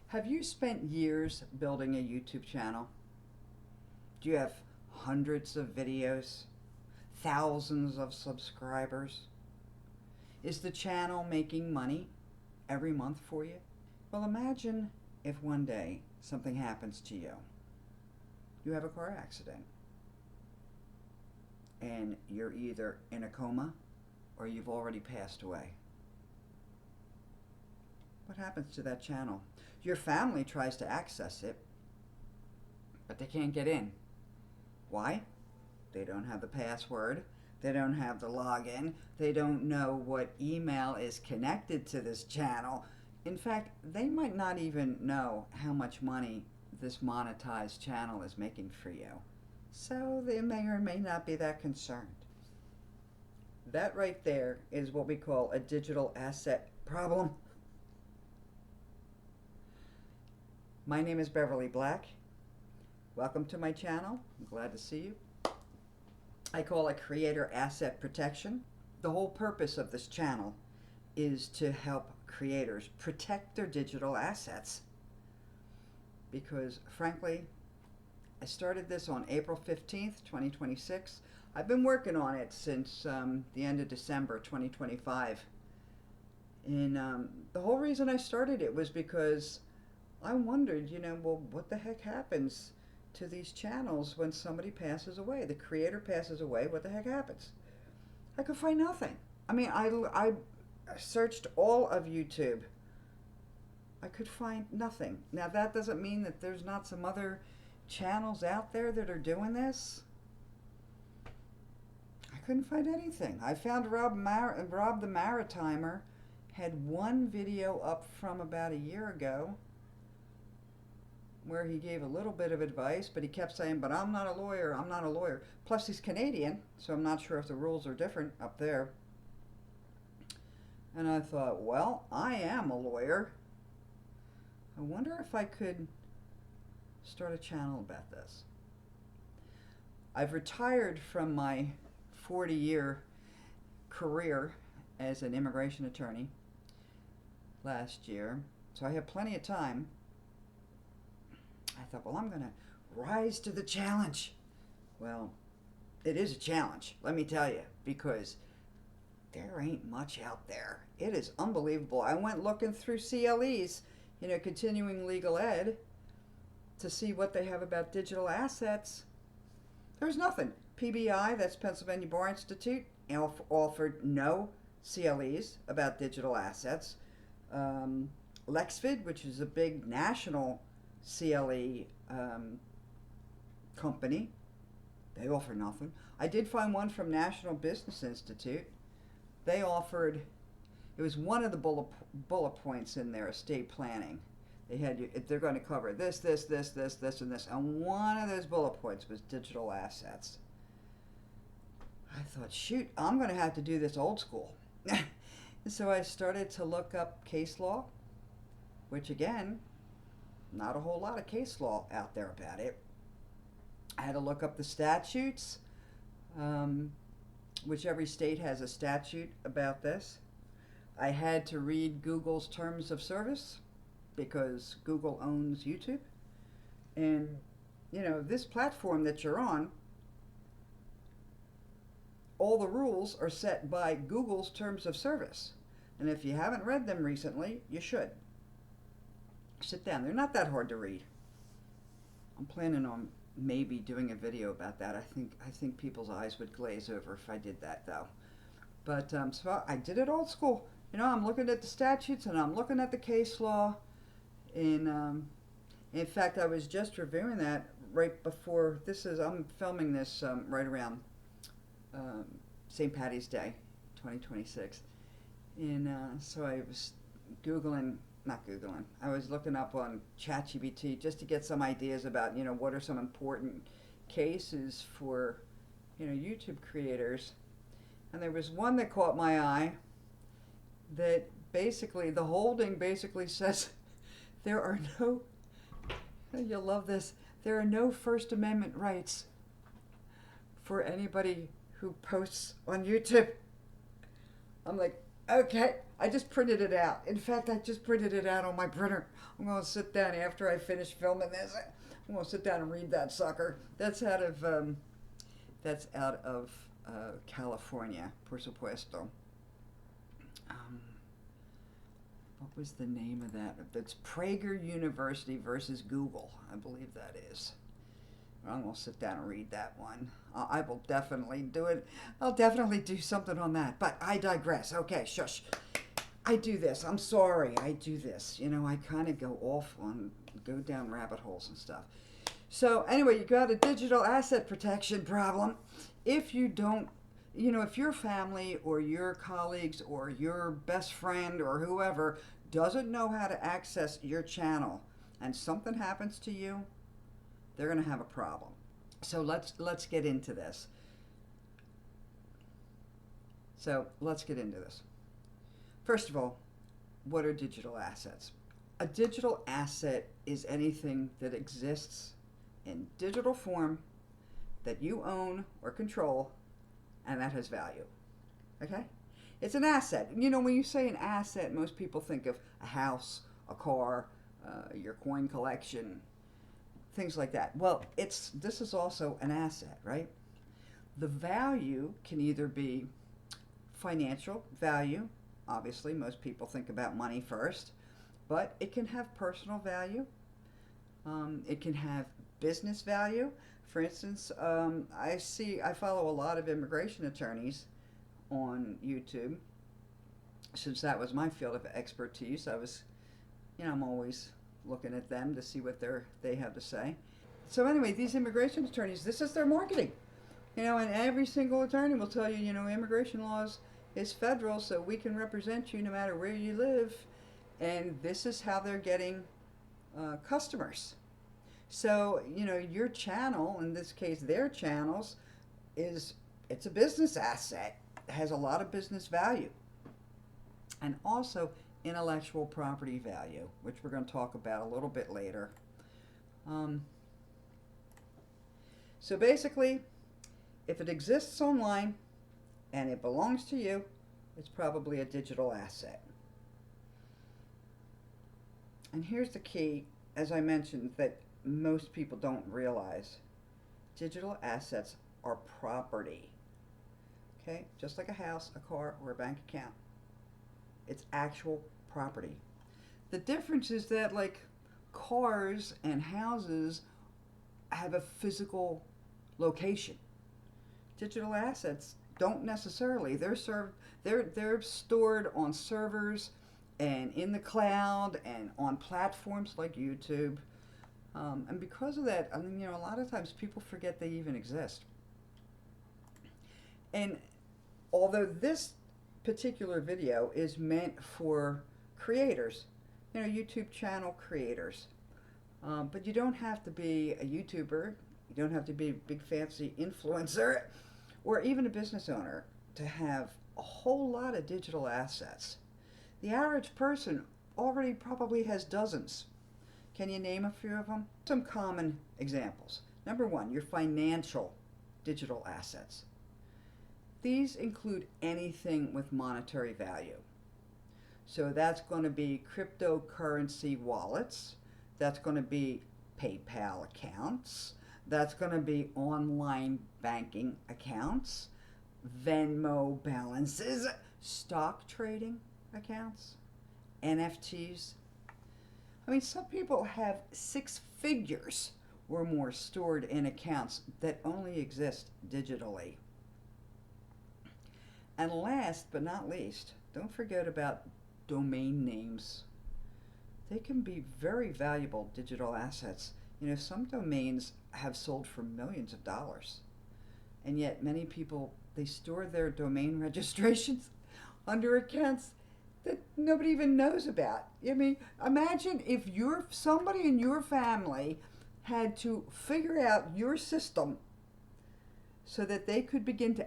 Have you spent years building a YouTube channel? Do you have hundreds of videos? Thousands of subscribers? Is the channel making money every month for you? Well, imagine if one day something happens to you. You have a car accident and you're either in a coma or you've already passed away. What happens to that channel? Your family tries to access it, but they can't get in. Why? They don't have the password. They don't have the login. They don't know what email is connected to this channel. In fact, they might not even know how much money this monetized channel is making for you. So they may or may not be that concerned. That right there is what we call a digital asset problem. My name is Beverly Black. Welcome to my channel. I'm glad to see you. I call it Creator Asset Protection. The whole purpose of this channel is to help creators protect their digital assets. Because frankly, I started this on April 15th, 2026. I've been working on it since the end of December 2025. And the whole reason I started it was because I wondered, well, what the heck happens to these channels when somebody passes away? The creator passes away, what the heck happens? I could find nothing. I mean, I searched all of YouTube. I could find nothing. Now, that doesn't mean that there's not some other channels out there that are doing this. I couldn't find anything. I found Rob the Maritimer had one video up from about a year ago where he gave a little bit of advice, but he kept saying, but I'm not a lawyer, I'm not a lawyer. Plus he's Canadian, so I'm not sure if the rules are different up there. And I thought, well, I am a lawyer. I wonder if I could start a channel about this. I've retired from my 40-year career as an immigration attorney last year, so I have plenty of time. I thought, well, I'm going to rise to the challenge. Well, it is a challenge, let me tell you, because there ain't much out there. It is unbelievable. I went looking through CLEs, continuing legal ed, to see what they have about digital assets. There's nothing. PBI, that's Pennsylvania Bar Institute, offered no CLEs about digital assets. Lexvid, which is a big national CLE company, they offer nothing. I did find one from National Business Institute. They offered, it was one of the bullet points in their estate planning. They had, they're going to cover this, this, this, this, this, and this. And one of those bullet points was digital assets. I thought, shoot, I'm going to have to do this old school. So I started to look up case law, which again, not a whole lot of case law out there about it. I had to look up the statutes, which every state has a statute about this. I had to read Google's terms of service because Google owns YouTube. And, this platform that you're on, all the rules are set by Google's terms of service. And if you haven't read them recently, you should. Sit down. They're not that hard to read. I'm planning on maybe doing a video about that. I think people's eyes would glaze over if I did that, though. But so I did it old school. I'm looking at the statutes and I'm looking at the case law. And in fact, I was just reviewing that right before I'm filming this right around St. Patty's Day, 2026. And so I was I was looking up on ChatGPT just to get some ideas about, what are some important cases for, YouTube creators. And there was one that caught my eye that basically, the holding basically says there are no, you'll love this, there are no First Amendment rights for anybody who posts on YouTube. I'm like, Okay, I just printed it out. In fact, I just printed it out on my printer. I'm going to sit down after I finish filming this. I'm going to sit down and read that sucker. That's out of California, por supuesto. Um, what was the name of that? That's Prager University versus Google. I believe that is. I'm going to sit down and read that one. I will definitely do it. I'll definitely do something on that. But I digress. Okay, shush. I do this. I'm sorry. I do this. You know, I kind of go down rabbit holes and stuff. So anyway, you got a digital asset protection problem. If you don't, if your family or your colleagues or your best friend or whoever doesn't know how to access your channel and something happens to you, they're going to have a problem. So let's get into this. First of all, what are digital assets? A digital asset is anything that exists in digital form that you own or control and that has value. Okay? It's an asset. You know, when you say an asset, most people think of a house, a car, your coin collection, things like that. Well, this is also an asset, right? The value can either be financial value. Obviously, most people think about money first, but it can have personal value. It can have business value. For instance, I follow a lot of immigration attorneys on YouTube. Since that was my field of expertise, I'm always looking at them to see what they have to say. So anyway, these immigration attorneys, this is their marketing. And every single attorney will tell you, immigration laws is federal, so we can represent you no matter where you live. And this is how they're getting customers. So, your channel, in this case, their channels, it's a business asset. It has a lot of business value. And also intellectual property value, which we're going to talk about a little bit later. So basically, if it exists online and it belongs to you, it's probably a digital asset. And here's the key, as I mentioned, that most people don't realize. Digital assets are property. Okay? Just like a house, a car, or a bank account. It's actual property. The difference is that, like, cars and houses have a physical location. Digital assets don't necessarily. They're stored on servers and in the cloud and on platforms like YouTube. And because of that, a lot of times people forget they even exist. And although this particular video is meant for creators, YouTube channel creators, but you don't have to be a YouTuber, you don't have to be a big fancy influencer, or even a business owner to have a whole lot of digital assets. The average person already probably has dozens. Can you name a few of them? Some common examples. Number one, your financial digital assets. These include anything with monetary value. So that's going to be cryptocurrency wallets. That's going to be PayPal accounts. That's going to be online banking accounts, Venmo balances, stock trading accounts, NFTs. Some people have 6 figures or more stored in accounts that only exist digitally. And last but not least, don't forget about domain names. They can be very valuable digital assets. Some domains have sold for millions of dollars. And yet many people, they store their domain registrations under accounts that nobody even knows about. Imagine if somebody in your family had to figure out your system so that they could begin to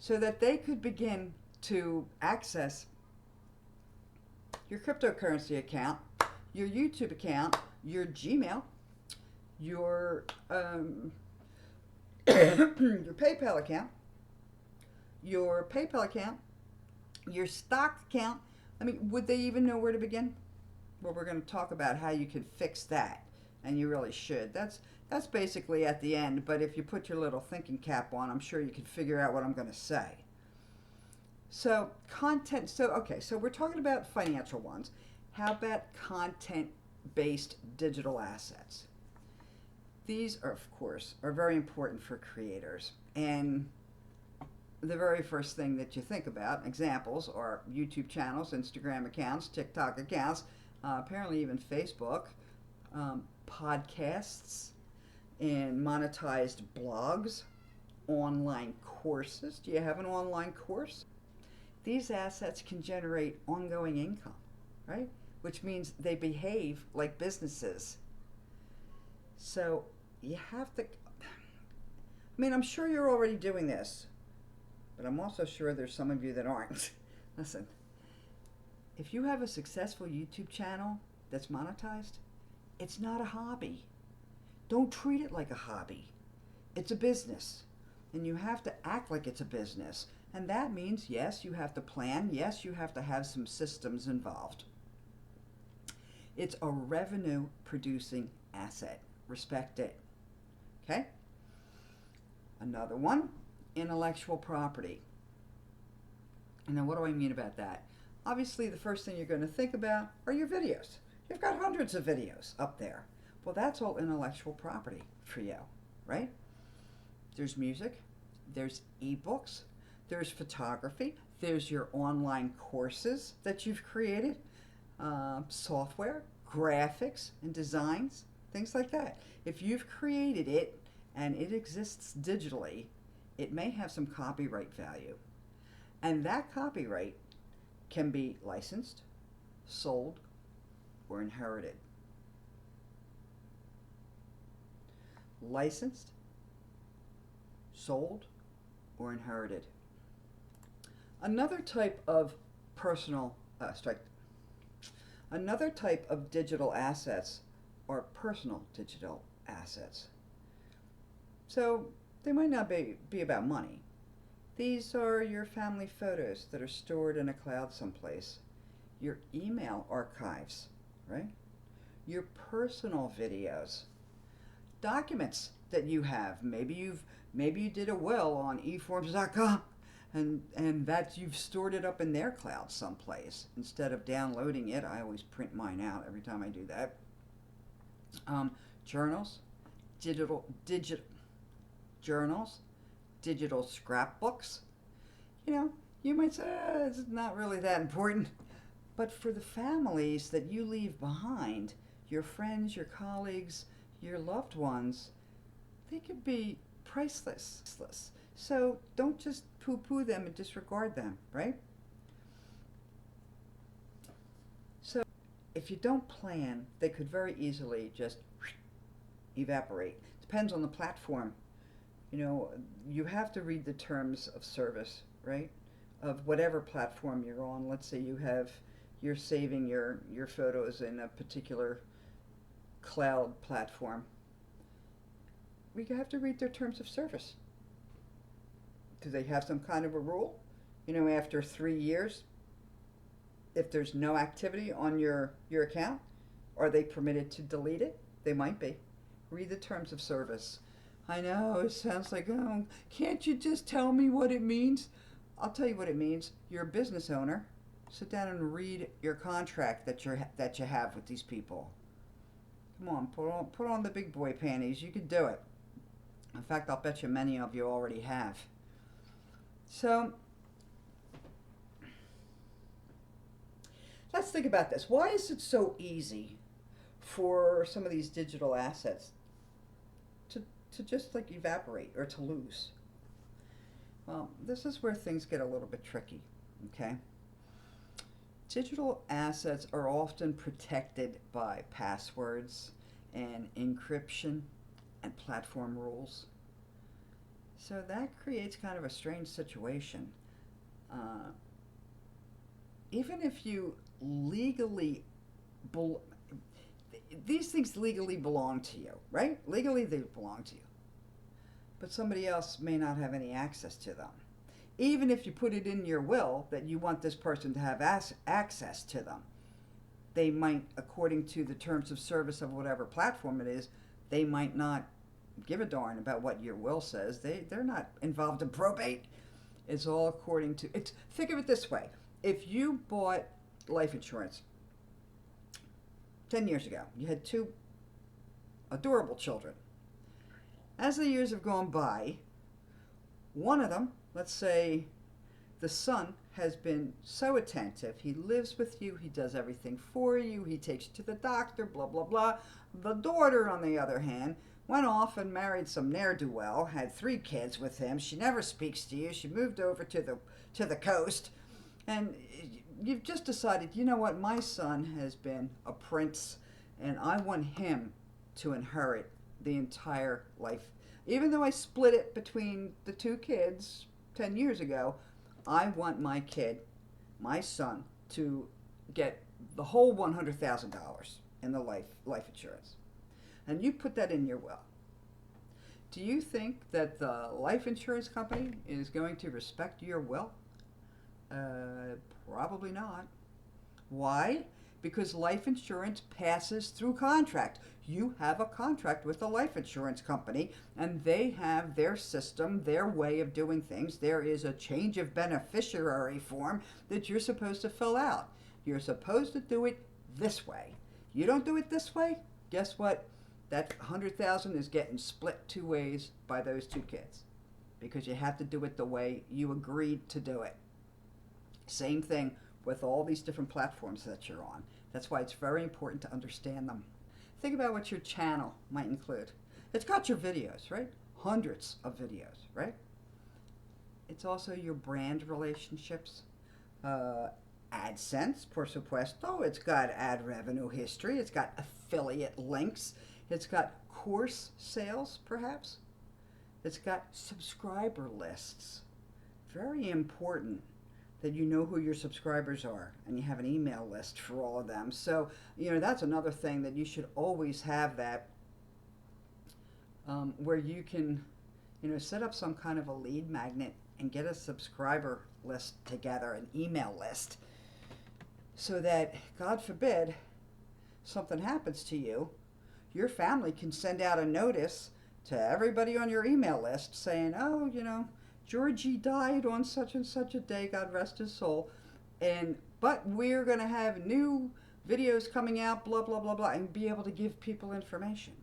so that they could begin to access your cryptocurrency account, your YouTube account, your Gmail, your your PayPal account, Your stock account, I mean, would they even know where to begin? Well, we're going to talk about how you can fix that, and you really should. That's basically at the end, but if you put your little thinking cap on, I'm sure you can figure out what I'm going to say. So, content, so okay, so we're talking about financial ones. How about content-based digital assets? These are, of course, are very important for creators. And the very first thing that you think about, examples, are YouTube channels, Instagram accounts, TikTok accounts, apparently even Facebook, podcasts, and monetized blogs, online courses. Do you have an online course? These assets can generate ongoing income, right? Which means they behave like businesses. So you have to, I mean, I'm sure you're already doing this, but I'm also sure there's some of you that aren't. Listen, if you have a successful YouTube channel that's monetized, it's not a hobby. Don't treat it like a hobby. It's a business, and you have to act like it's a business. And that means, yes, you have to plan. Yes, you have to have some systems involved. It's a revenue producing asset. Respect it. Okay? Another one, intellectual property. And now what do I mean about that? Obviously, the first thing you're going to think about are your videos. You've got hundreds of videos up there. Well, that's all intellectual property for you, right? There's music, there's ebooks, there's photography, there's your online courses that you've created, software, graphics, and designs, things like that. If you've created it and it exists digitally, it may have some copyright value. And that copyright can be licensed, sold, or inherited. Licensed, sold, or inherited. Another type of another type of digital assets are personal digital assets. So they might not be about money. These are your family photos that are stored in a cloud someplace, your email archives, right? Your personal videos, documents that you have. Maybe you did a will on eforms.com and that you've stored it up in their cloud someplace instead of downloading it. I always print mine out every time I do that. Journals, digital journals, digital scrapbooks. You know, you might say, it's not really that important. But for the families that you leave behind, your friends, your colleagues, your loved ones, they could be priceless. So don't just poo-poo them and disregard them, right? So if you don't plan, they could very easily just evaporate. Depends on the platform. You know, you have to read the terms of service, right? Of whatever platform you're on. Let's say you're saving your photos in a particular cloud platform. We have to read their terms of service. Do they have some kind of a rule? You know, after 3 years, if there's no activity on your account, are they permitted to delete it? They might be. Read the terms of service. I know, it sounds like, oh, can't you just tell me what it means? I'll tell you what it means. You're a business owner. Sit down and read your contract that you have with these people. Come on, put on the big boy panties. You can do it. In fact, I'll bet you many of you already have. So, let's think about this. Why is it so easy for some of these digital assets to just like evaporate or to lose? Well, this is where things get a little bit tricky, okay? Digital assets are often protected by passwords and encryption and platform rules. So that creates kind of a strange situation. Even if you legally, these things legally belong to you, right? Legally they belong to you. But somebody else may not have any access to them. even if you put it in your will that you want this person to have access to them, they might, according to the terms of service of whatever platform it is, they might not give a darn about what your will says. They're not involved in probate. It's all according to it's. Think of it this way: if you bought life insurance 10 years ago, you had two adorable children. As the years have gone by, one of them, let's say the son, has been so attentive. He lives with you, he does everything for you, he takes you to the doctor, blah, blah, blah. The daughter, on the other hand, went off and married some ne'er-do-well, had 3 kids with him. She never speaks to you. She moved over to the coast. And you've just decided, you know what, my son has been a prince, and I want him to inherit the entire life. Even though I split it between the 2 kids 10 years ago, I want my kid, my son, to get the whole $100,000 in the life insurance. And you put that in your will. Do you think that the life insurance company is going to respect your will? Probably not. Why? Because life insurance passes through contract. You have a contract with the life insurance company, and they have their system, their way of doing things. There is a change of beneficiary form that you're supposed to fill out. You're supposed to do it this way. You don't do it this way, guess what? That $100,000 is getting split 2 ways by those 2 kids, because you have to do it the way you agreed to do it. Same thing with all these different platforms that you're on. That's why it's very important to understand them. Think about what your channel might include. It's got your videos, right? Hundreds of videos, right? It's also your brand relationships. AdSense, por supuesto. It's got ad revenue history. It's got affiliate links. It's got course sales, perhaps. It's got subscriber lists. Very important that you know who your subscribers are and you have an email list for all of them. So, that's another thing that you should always have, that where you can, set up some kind of a lead magnet and get a subscriber list together, an email list, so that, God forbid, something happens to you, your family can send out a notice to everybody on your email list saying, oh, Georgie died on such and such a day, God rest his soul, but we're going to have new videos coming out, blah, blah, blah, blah, and be able to give people information.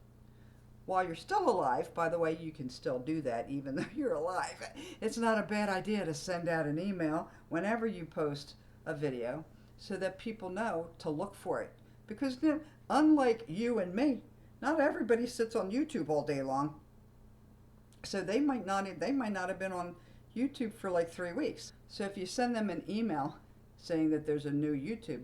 While you're still alive, by the way, you can still do that even though you're alive. It's not a bad idea to send out an email whenever you post a video so that people know to look for it. Because unlike you and me, not everybody sits on YouTube all day long. So they might not have been on YouTube for like 3 weeks. So if you send them an email saying that there's a new YouTube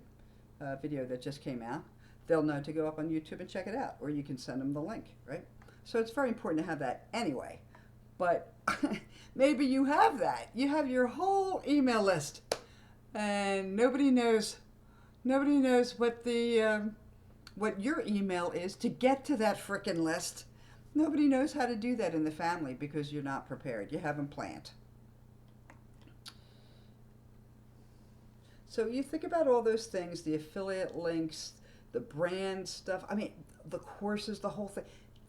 video that just came out, they'll know to go up on YouTube and check it out, or you can send them the link, right? So it's very important to have that anyway. But maybe you have that. You have your whole email list, and nobody knows what what your email is to get to that frickin' list. Nobody knows how to do that in the family because you're not prepared. You haven't planned. So you think about all those things, the affiliate links, the brand stuff, the courses, the whole thing.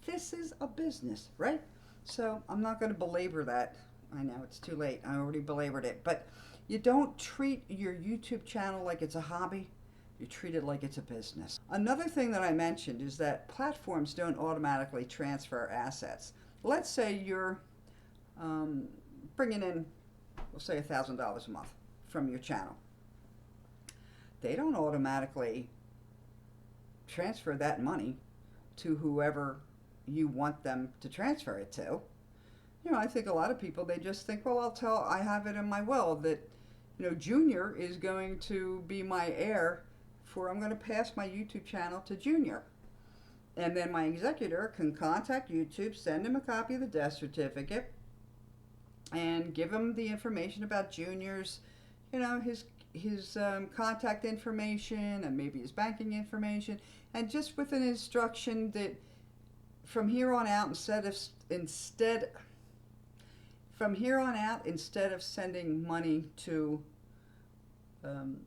This is a business, right? So I'm not going to belabor that. I know it's too late. I already belabored it. But you don't treat your YouTube channel like it's a hobby. You treat it like it's a business. Another thing that I mentioned is that platforms don't automatically transfer assets. Let's say you're bringing in, we'll say $1,000 a month from your channel. They don't automatically transfer that money to whoever you want them to transfer it to. I think a lot of people, they just think, well, I have it in my will that, Junior is going to be my heir, I'm going to pass my YouTube channel to Junior. And then my executor can contact YouTube, send him a copy of the death certificate, and give him the information about Junior's, his contact information and maybe his banking information, and just with an instruction that from here on out, instead From here on out, instead of sending money to, um,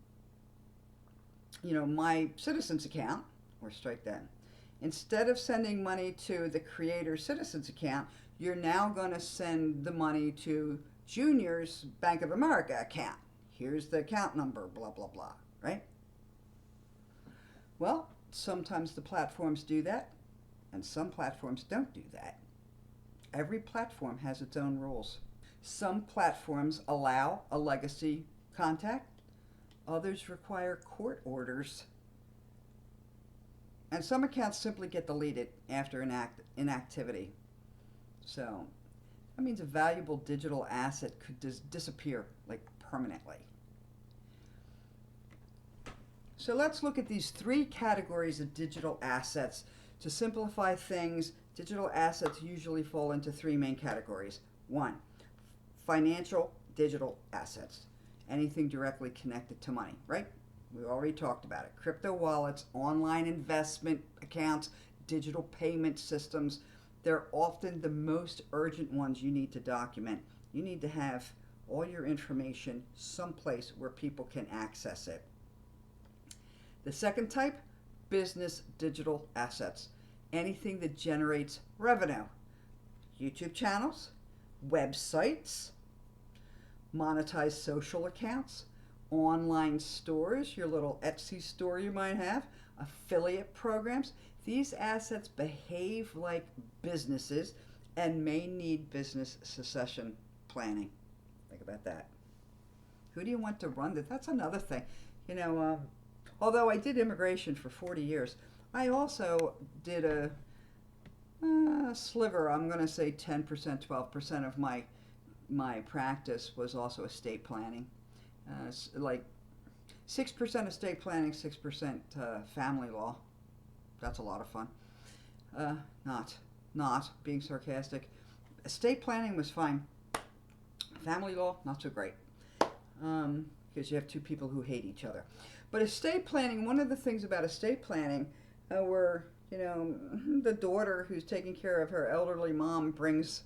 my Citizens account, or strike that. Instead of sending money to the Creator Citizens account, you're now going to send the money to Junior's Bank of America account. Here's the account number, blah, blah, blah, right? Well, sometimes the platforms do that, and some platforms don't do that. Every platform has its own rules. Some platforms allow a legacy contact. Others require court orders. And some accounts simply get deleted after inactivity. So that means a valuable digital asset could disappear, like permanently. So let's look at these 3 categories of digital assets. To simplify things, digital assets usually fall into 3 main categories. 1, financial digital assets. Anything directly connected to money, right? We already talked about it. Crypto wallets, online investment accounts, digital payment systems. They're often the most urgent ones you need to document. You need to have all your information someplace where people can access it. The second type, business digital assets. Anything that generates revenue. YouTube channels, websites, monetized social accounts, online stores, your little Etsy store you might have, affiliate programs. These assets behave like businesses and may need business succession planning. Think about that. Who do you want to run this? That's another thing. Although I did immigration for 40 years, I also did a sliver, I'm going to say 10%, 12% of my practice was also estate planning. Like 6% estate planning, 6% family law. That's a lot of fun. Not being sarcastic. Estate planning was fine. Family law, not so great. Because you have 2 people who hate each other. But estate planning, one of the things about estate planning where, the daughter who's taking care of her elderly mom brings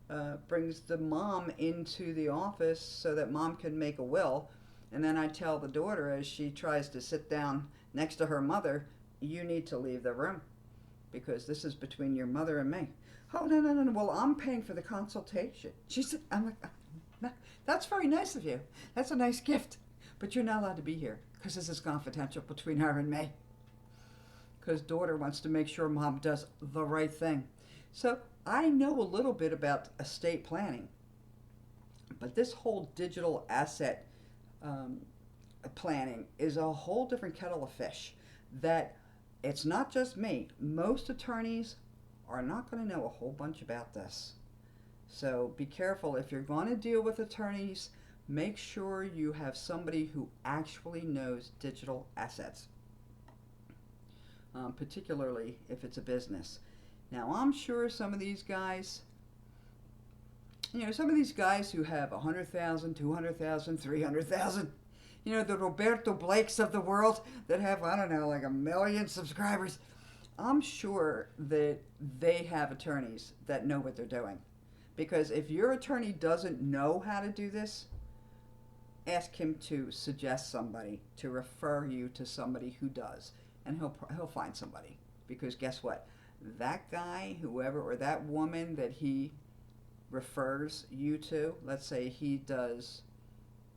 the mom into the office so that mom can make a will. And then I tell the daughter as she tries to sit down next to her mother, you need to leave the room because this is between your mother and me. Oh, no. Well, I'm paying for the consultation. She said, I'm like, that's very nice of you. That's a nice gift. But you're not allowed to be here because this is confidential between her and me. Because daughter wants to make sure mom does the right thing. So I know a little bit about estate planning. But this whole digital asset planning is a whole different kettle of fish. That it's not just me. Most attorneys are not going to know a whole bunch about this. So be careful. If you're going to deal with attorneys, make sure you have somebody who actually knows digital assets, particularly if it's a business. Now, I'm sure some of these guys, some of these guys who have 100,000, 200,000, 300,000, the Roberto Blakes of the world that have, I don't know, like 1 million subscribers, I'm sure that they have attorneys that know what they're doing. Because if your attorney doesn't know how to do this, ask him to suggest somebody, to refer you to somebody who does, and he'll find somebody. Because guess what? That guy, whoever, or that woman that he refers you to, let's say he does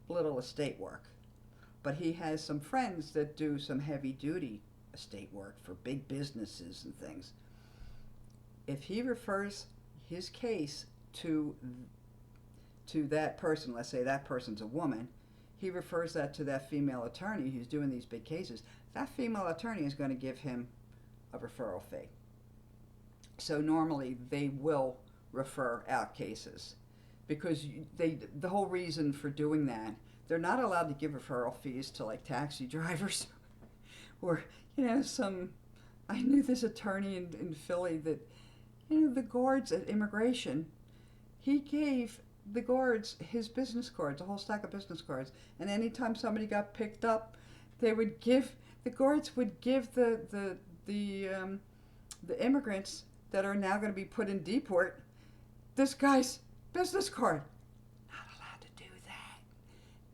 little estate work, but he has some friends that do some heavy duty estate work for big businesses and things. If he refers his case to that person, let's say that person's a woman, he refers that to that female attorney who's doing these big cases, that female attorney is going to give him a referral fee. So normally they will refer out cases because the whole reason for doing that, they're not allowed to give referral fees to like taxi drivers or, I knew this attorney in Philly that, the guards at immigration, he gave the guards his business cards, a whole stack of business cards. And anytime somebody got picked up, the guards would give the immigrants that are now going to be put in deport this guy's business card. Not allowed to do that.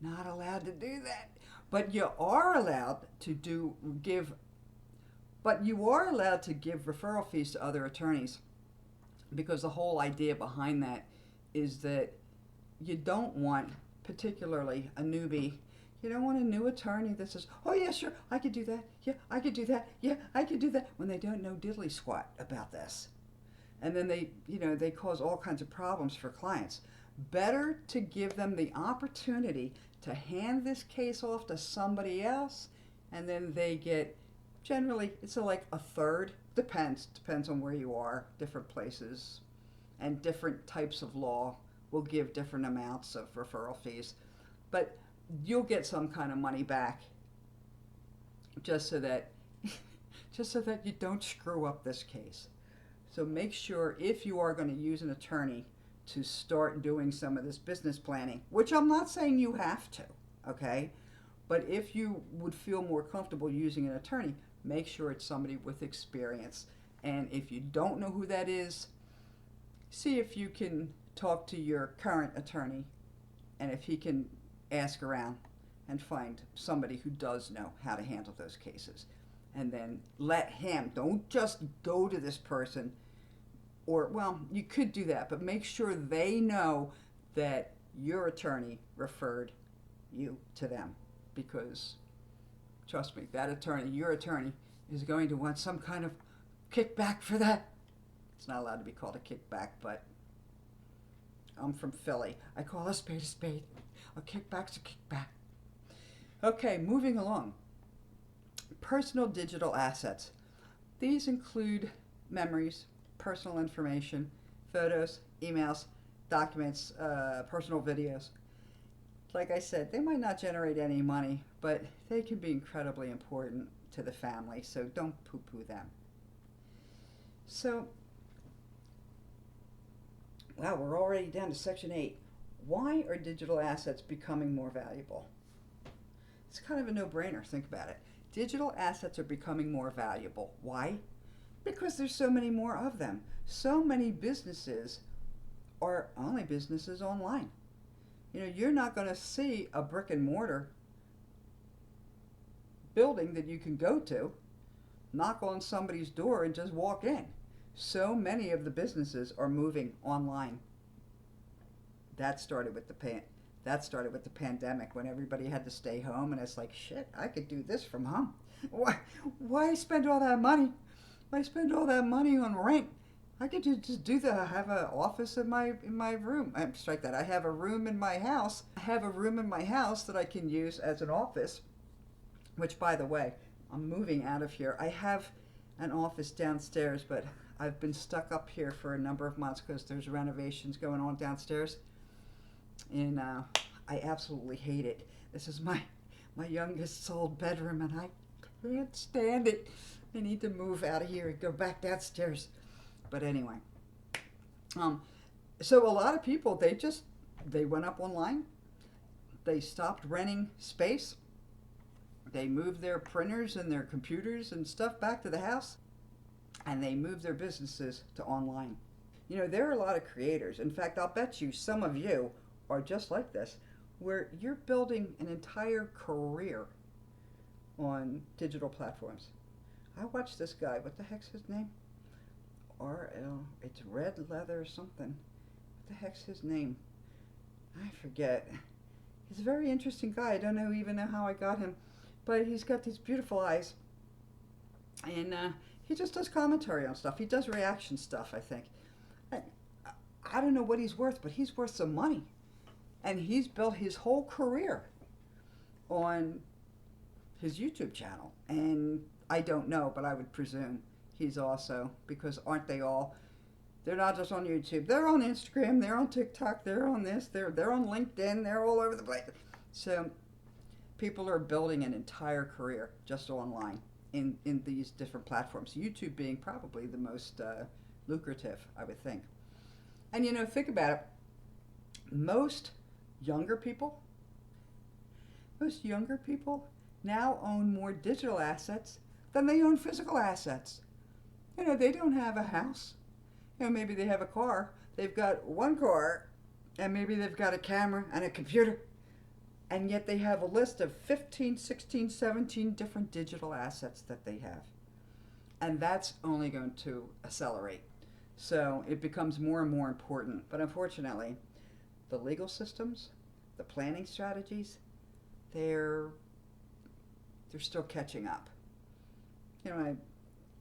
Not allowed to do that. But you are allowed to give referral fees to other attorneys, because the whole idea behind that is that you don't want, particularly a newbie, you don't want a new attorney that says, oh yeah, sure, I could do that, yeah, I could do that, yeah, I could do that, when they don't know diddly squat about this. And then they cause all kinds of problems for clients. Better to give them the opportunity to hand this case off to somebody else, and then they get, generally, it's like a third, depends on where you are, different places, and different types of law will give different amounts of referral fees. But you'll get some kind of money back, just so that you don't screw up this case. So make sure, if you are going to use an attorney to start doing some of this business planning, which I'm not saying you have to, okay? But if you would feel more comfortable using an attorney, make sure it's somebody with experience. And if you don't know who that is, see if you can talk to your current attorney, and if he can ask around and find somebody who does know how to handle those cases. And then let him, don't just go to this person, or, well, you could do that, but make sure they know that your attorney referred you to them. Because, trust me, that attorney, your attorney, is going to want some kind of kickback for that. It's not allowed to be called a kickback, but I'm from Philly. I call a spade a spade. A kickback's a kickback. Okay, moving along. Personal digital assets. These include memories, personal information, photos, emails, documents, personal videos. Like I said, they might not generate any money, but they can be incredibly important to the family, so don't poo-poo them. So, wow, we're already down to section 8. Why are digital assets becoming more valuable? It's kind of a no-brainer, think about it. Digital assets are becoming more valuable. Why? Because there's so many more of them. So many businesses are only businesses online. You know, you're not going to see a brick and mortar building that you can go to, knock on somebody's door and just walk in. So many of the businesses are moving online. That started with the pandemic, when everybody had to stay home, and it's like, shit, I could do this from home. Why spend all that money? Why spend all that money on rent? I could just do that. I have an office in my room. Strike that. I have a room in my house. I have a room in my house that I can use as an office. Which, by the way, I'm moving out of here. I have an office downstairs, but I've been stuck up here for a number of months because there's renovations going on downstairs. And I absolutely hate it. This is my youngest sold bedroom, and I can't stand it. I need to move out of here and go back downstairs. But anyway, so a lot of people, they went up online. They stopped renting space. They moved their printers and their computers and stuff back to the house, and they moved their businesses to online. You know, there are a lot of creators. In fact, I'll bet you some of you are just like this, where you're building an entire career on digital platforms. I watched this guy. What the heck's his name? It's Red Leather something. What the heck's his name? I forget. He's a very interesting guy. I don't even know how I got him, but he's got these beautiful eyes, and he just does commentary on stuff. He does reaction stuff, I think. I don't know what he's worth, but he's worth some money, and he's built his whole career on his YouTube channel. And I don't know, but I would presume he's also, because aren't they all? They're not just on YouTube. They're on Instagram. They're on TikTok. They're on this. They're on LinkedIn. They're all over the place. So people are building an entire career just online in these different platforms. YouTube being probably the most lucrative, I would think. And you know, think about it. Most younger people now own more digital assets than they own physical assets. You know, they don't have a house. You know, maybe they have a car. They've got one car and maybe they've got a camera and a computer, and yet they have a list of 15, 16, 17 different digital assets that they have. And that's only going to accelerate. So it becomes more and more important. But unfortunately, the legal systems, the planning strategies, they're still catching up. You know,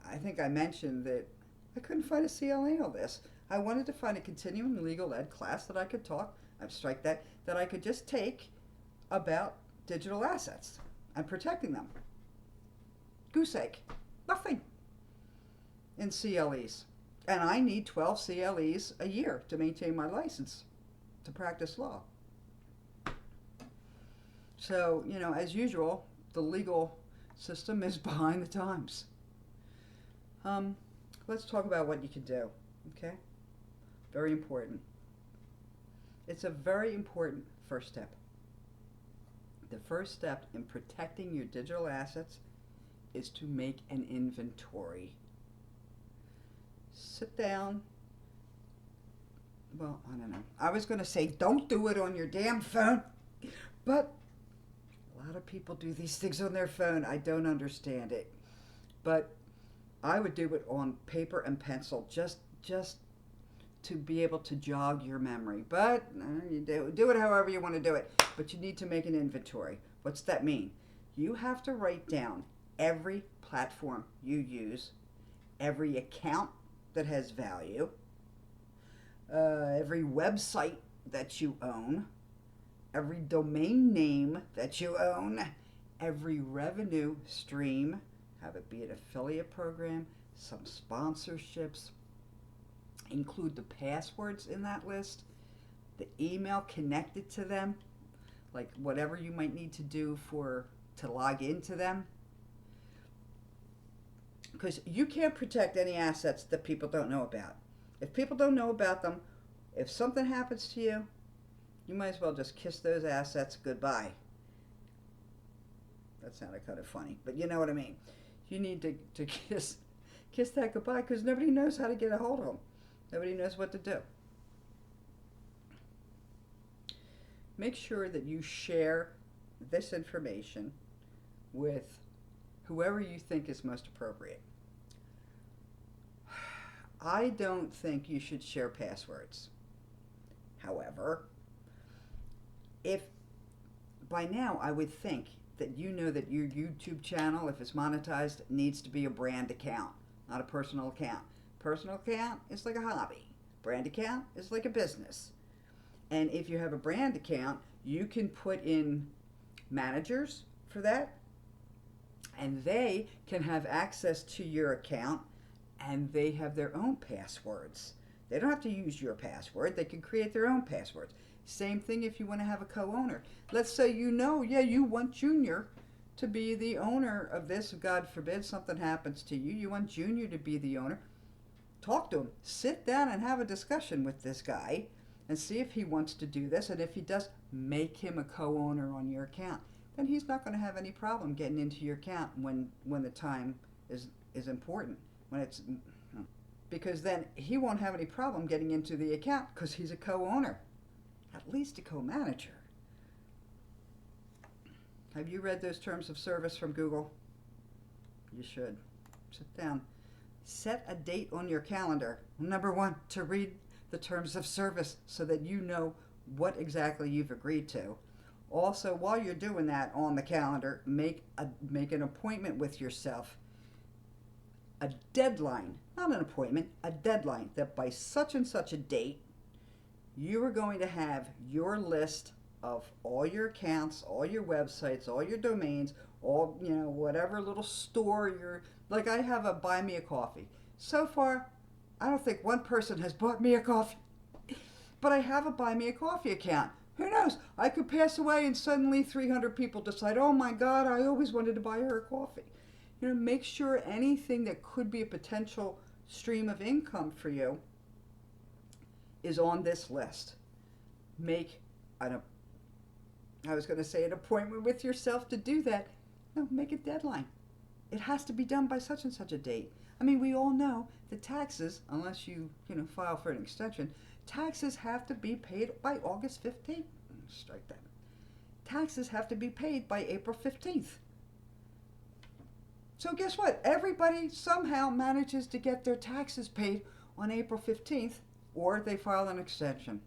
I think I mentioned that I couldn't find a CLE on this. I wanted to find a continuing legal ed class that I could talk, I'd strike that I could just take about digital assets and protecting them. Goose egg. Nothing in CLEs. And I need 12 CLEs a year to maintain my license to practice law. So, you know, as usual, the legal system is behind the times. Let's talk about what you can do, okay? Very important. It's a very important first step. The first step in protecting your digital assets is to make an inventory. Sit down. Well, I don't know. I was going to say don't do it on your damn phone, but a lot of people do these things on their phone. I don't understand it. But I would do it on paper and pencil just to be able to jog your memory. But you do it however you want to do it. But you need to make an inventory. What's that mean? You have to write down every platform you use, every account that has value, every website that you own, every domain name that you own, every revenue stream, have it be an affiliate program, some sponsorships, include the passwords in that list, the email connected to them, like whatever you might need to do to log into them. Because you can't protect any assets that people don't know about. If people don't know about them, if something happens to you, you might as well just kiss those assets goodbye. That sounded kind of funny, but you know what I mean. You need to kiss that goodbye because nobody knows how to get a hold of them. Nobody knows what to do. Make sure that you share this information with whoever you think is most appropriate. I don't think you should share passwords. However, if by now I would think that you know that your YouTube channel, if it's monetized, needs to be a brand account, not a personal account. Personal account is like a hobby. Brand account is like a business. And if you have a brand account, you can put in managers for that, and they can have access to your account, and they have their own passwords. They don't have to use your password. They can create their own passwords. Same thing if you want to have a co-owner. Let's say you want Junior to be the owner of this. God forbid something happens to you. You want Junior to be the owner. Talk to him. Sit down and have a discussion with this guy and see if he wants to do this. And if he does, make him a co-owner on your account. Then he's not going to have any problem getting into your account when the time is important. Because then he won't have any problem getting into the account because he's a co-owner. At least a co-manager. Have you read those terms of service from Google? You should. Sit down. Set a date on your calendar. Number one, to read the terms of service so that you know what exactly you've agreed to. Also, while you're doing that on the calendar, make an appointment with yourself. A deadline, not an appointment, a deadline that by such and such a date, you are going to have your list of all your accounts, all your websites, all your domains, all, whatever little store like I have a Buy Me a Coffee. So far, I don't think one person has bought me a coffee, but I have a Buy Me a Coffee account. Who knows? I could pass away and suddenly 300 people decide, oh my God, I always wanted to buy her a coffee. Make sure anything that could be a potential stream of income for you is on this list. Make an appointment with yourself to do that. No, make a deadline. It has to be done by such and such a date. I mean, we all know that taxes, unless you file for an extension, Taxes have to be paid by August 15th. Strike that. Taxes have to be paid by April 15th. So guess what? Everybody somehow manages to get their taxes paid on April 15th, or they file an extension.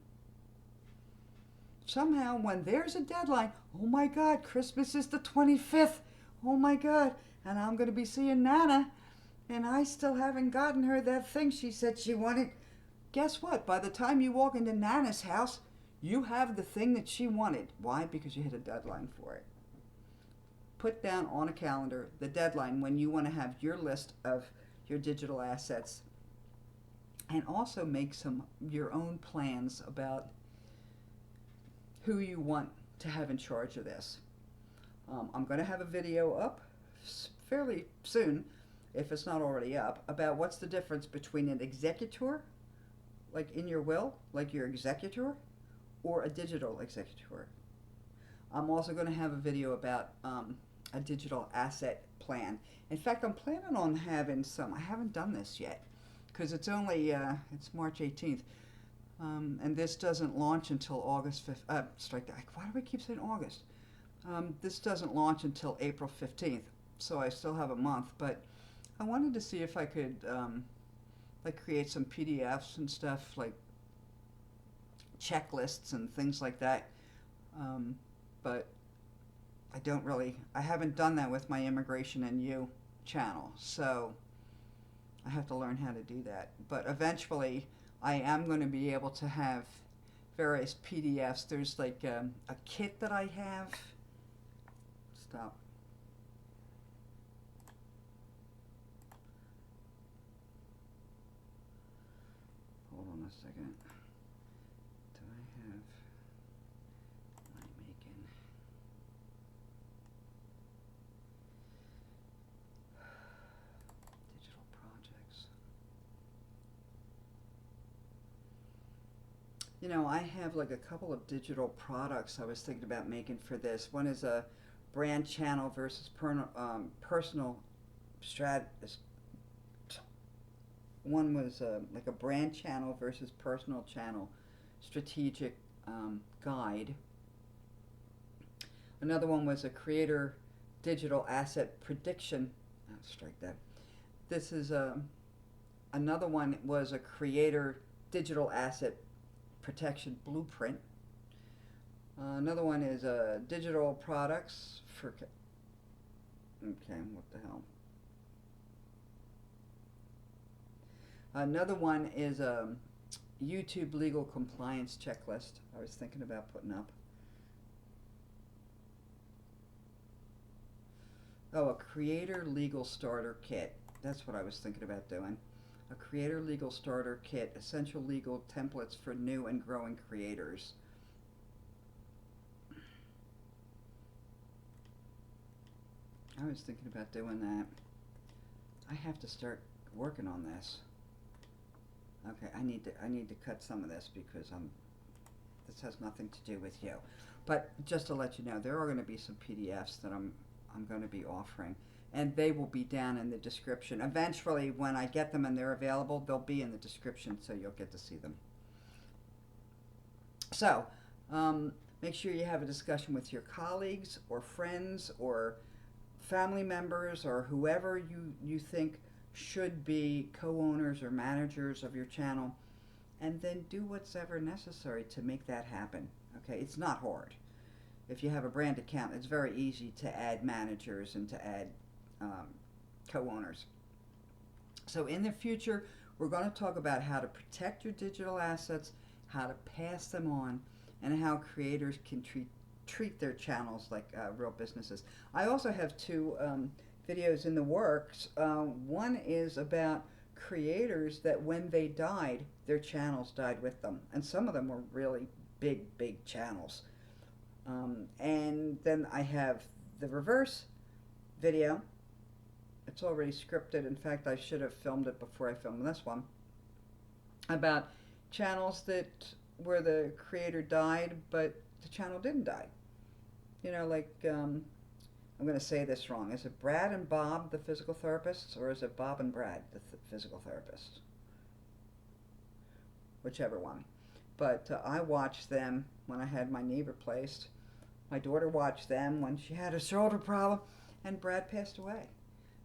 Somehow, when there's a deadline, oh my God, Christmas is the 25th. Oh my God, and I'm going to be seeing Nana, and I still haven't gotten her that thing she said she wanted. Guess what? By the time you walk into Nana's house, you have the thing that she wanted. Why? Because you hit a deadline for it. Put down on a calendar the deadline when you want to have your list of your digital assets, and also make your own plans about who you want to have in charge of this. I'm going to have a video up fairly soon, if it's not already up, about what's the difference between an executor, like in your will, like your executor, or a digital executor. I'm also going to have a video about a digital asset plan. In fact, I'm planning on having some. I haven't done this yet because it's only it's March 18th. And this doesn't launch until August 5th. Strike that. Why do I keep saying August? This doesn't launch until April 15th, so I still have a month. But I wanted to see if I could like create some PDFs and stuff, like checklists and things like that. But I haven't done that with my Immigration and You channel, so I have to learn how to do that. But eventually, I am going to be able to have various PDFs. There's like a kit that I have. Stop. Hold on a second. Do I have my making? Digital projects. You know, I have like a couple of digital products I was thinking about making for this. One is a brand channel versus personal strategy. One was like a brand channel versus personal channel strategic guide. Another one was a creator digital asset prediction. Oh, strike that. This is another one was a creator digital asset protection blueprint. Another one is digital products for. Okay, what the hell? Another one is a YouTube legal compliance checklist I was thinking about putting up. Oh, a creator legal starter kit. That's what I was thinking about doing. A creator legal starter kit, essential legal templates for new and growing creators. I was thinking about doing that. I have to start working on this. Okay, I need to cut some of this because this has nothing to do with you. But just to let you know, there are going to be some PDFs that I'm going to be offering, and they will be down in the description. Eventually, when I get them and they're available, they'll be in the description, so you'll get to see them. So, make sure you have a discussion with your colleagues or friends or family members or whoever you think should be co-owners or managers of your channel, and then do what's ever necessary to make that happen. Okay, it's not hard. If you have a brand account, it's very easy to add managers and to add co-owners. So in the future, we're going to talk about how to protect your digital assets, how to pass them on, and how creators can treat their channels like real businesses. I also have two videos in the works. One is about creators that when they died, their channels died with them, and some of them were really big channels. And then I have the reverse video. It's already scripted. In fact, I should have filmed it before I filmed this one, about channels where the creator died but the channel didn't die. You know, like I'm going to say this wrong. Is it Brad and Bob, the physical therapists, or is it Bob and Brad, the physical therapists? Whichever one. But I watched them when I had my knee replaced. My daughter watched them when she had a shoulder problem, and Brad passed away.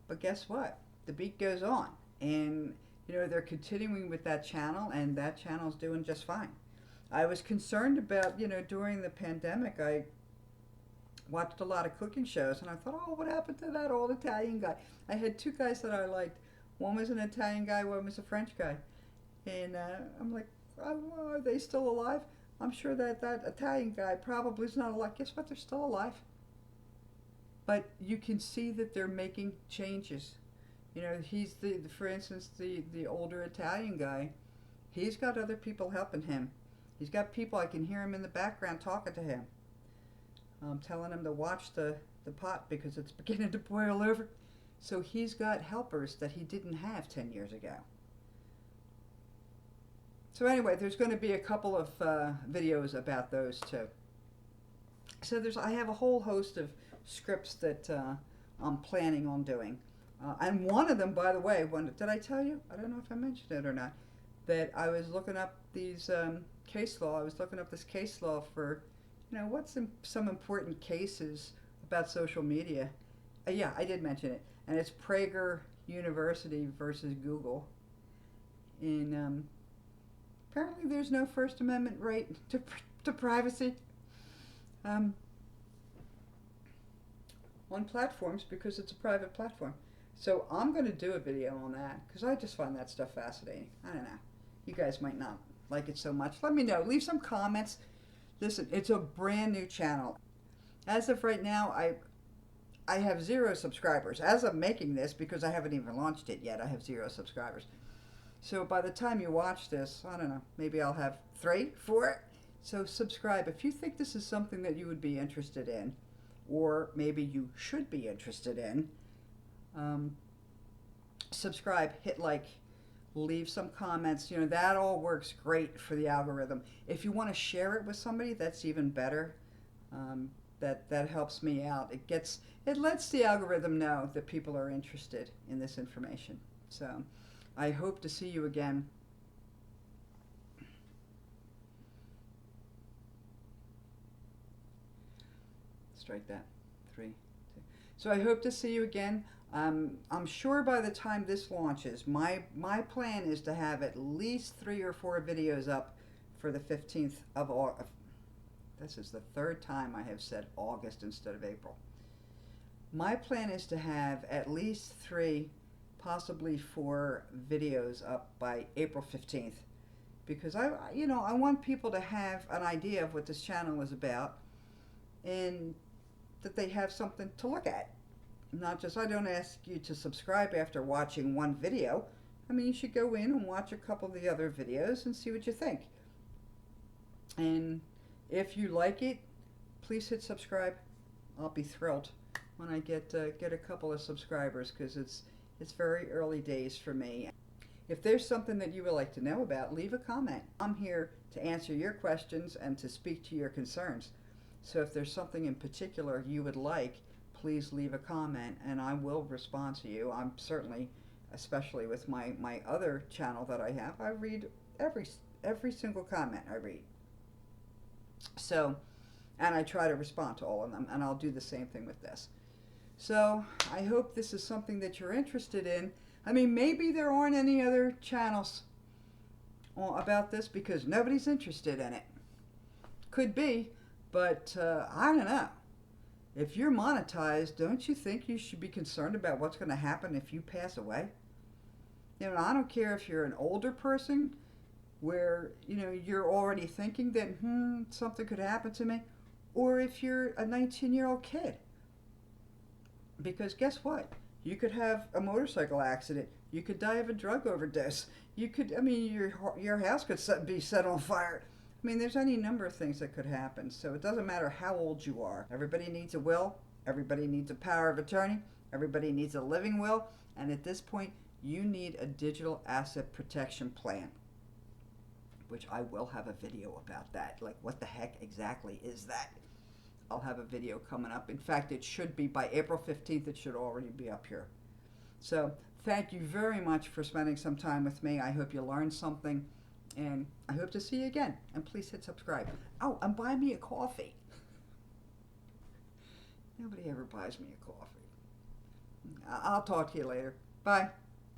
But guess what? The beat goes on, and they're continuing with that channel, and that channel's doing just fine. I was concerned about, during the pandemic, I watched a lot of cooking shows, and I thought, oh, what happened to that old Italian guy? I had two guys that I liked. One was an Italian guy, one was a French guy. And I'm like, oh, are they still alive? I'm sure that Italian guy probably is not alive. Guess what? They're still alive. But you can see that they're making changes. He's for instance, the older Italian guy. He's got other people helping him. He's got people, I can hear him in the background talking to him. Telling him to watch the pot because it's beginning to boil over. So he's got helpers that he didn't have 10 years ago. So anyway, there's going to be a couple of videos about those too. So I have a whole host of scripts that I'm planning on doing. And one of them, by the way, did I tell you? I don't know if I mentioned it or not. That I was looking up these case law. I was looking up this case law for, what's some important cases about social media. Yeah, I did mention it. And it's Prager University versus Google. And apparently there's no First Amendment right to privacy on platforms because it's a private platform. So I'm going to do a video on that because I just find that stuff fascinating. I don't know. You guys might not like it so much. Let me know. Leave some comments. Listen, it's a brand new channel. As of right now, I have 0 subscribers. As of making this, because I haven't even launched it yet, I have 0 subscribers. So by the time you watch this, I don't know, maybe I'll have 3, 4. So subscribe. If you think this is something that you would be interested in, or maybe you should be interested in, subscribe, hit like, leave some comments. That all works great for the algorithm. If you want to share it with somebody, that's even better. That helps me out. It lets the algorithm know that people are interested in this information. So I hope to see you again. Strike that. 3, 2. So I hope to see you again. I'm sure by the time this launches, my plan is to have at least 3 or 4 videos up for the 15th of August. This is the 3rd time I have said August instead of April. My plan is to have at least 3, possibly 4 videos up by April 15th. Because I want people to have an idea of what this channel is about and that they have something to look at. Not just, I don't ask you to subscribe after watching one video. I mean, you should go in and watch a couple of the other videos and see what you think. And if you like it, please hit subscribe. I'll be thrilled when I get a couple of subscribers because it's very early days for me. If there's something that you would like to know about, leave a comment. I'm here to answer your questions and to speak to your concerns. So if there's something in particular you would like, please leave a comment and I will respond to you. I'm certainly, especially with my other channel that I have, I read every single comment I read. So, and I try to respond to all of them, and I'll do the same thing with this. So I hope this is something that you're interested in. I mean, maybe there aren't any other channels about this because nobody's interested in it. Could be, but I don't know. If you're monetized, don't you think you should be concerned about what's going to happen if you pass away? I don't care if you're an older person where, you're already thinking that, something could happen to me, or if you're a 19-year-old kid. Because guess what? You could have a motorcycle accident. You could die of a drug overdose. You could, your house could be set on fire. I mean, there's any number of things that could happen. So it doesn't matter how old you are. Everybody needs a will. Everybody needs a power of attorney. Everybody needs a living will. And at this point, you need a digital asset protection plan, which I will have a video about that. Like, what the heck exactly is that? I'll have a video coming up. In fact, it should be by April 15th. It should already be up here. So thank you very much for spending some time with me. I hope you learned something. And I hope to see you again. And please hit subscribe. Oh, and buy me a coffee. Nobody ever buys me a coffee. I'll talk to you later. Bye.